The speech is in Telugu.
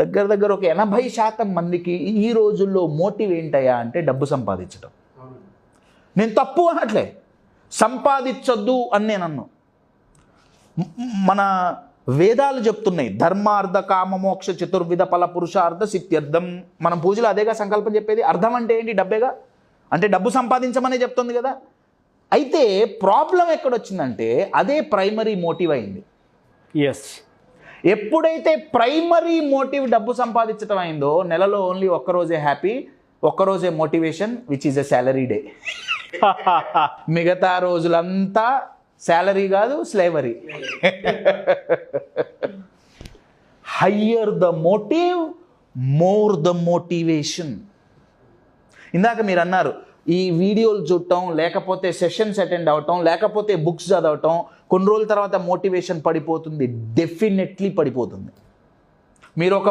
దగ్గర దగ్గర ఒక 80% మందికి ఈ రోజుల్లో మోటివ్ ఏంటయ్యా అంటే డబ్బు సంపాదించడం. నేను తప్పు అనట్లే, సంపాదించొద్దు అని నేను అన్ను. మన వేదాలు చెప్తున్నాయి, ధర్మార్థ కామ మోక్ష చతుర్విధ ఫల పురుషార్థ సిద్ధ్యర్థం. మనం పూజలు అదేగా సంకల్పం చెప్పేది. అర్థం అంటే ఏంటి? డబ్బేగా. అంటే డబ్బు సంపాదించమనే చెప్తుంది కదా. అయితే ప్రాబ్లం ఎక్కడొచ్చిందంటే అదే ప్రైమరీ మోటివ్ అయింది. ఎస్, ఎప్పుడైతే ప్రైమరీ మోటివ్ డబ్బు సంపాదించడం అయిందో, నెలలో ఓన్లీ ఒక్కరోజే హ్యాపీ, ఒక్కరోజే motivation, which is a salary day. మిగతా రోజులంతా శాలరీ కాదు, slavery. Higher the motive, more the motivation. ఇందాక మీరు అన్నారు, ఈ వీడియోలు చూడటం, లేకపోతే సెషన్స్ అటెండ్ అవటం, లేకపోతే బుక్స్ చదవటం, కొన్ని రోజుల తర్వాత మోటివేషన్ పడిపోతుంది. డెఫినెట్లీ పడిపోతుంది. మీరు ఒక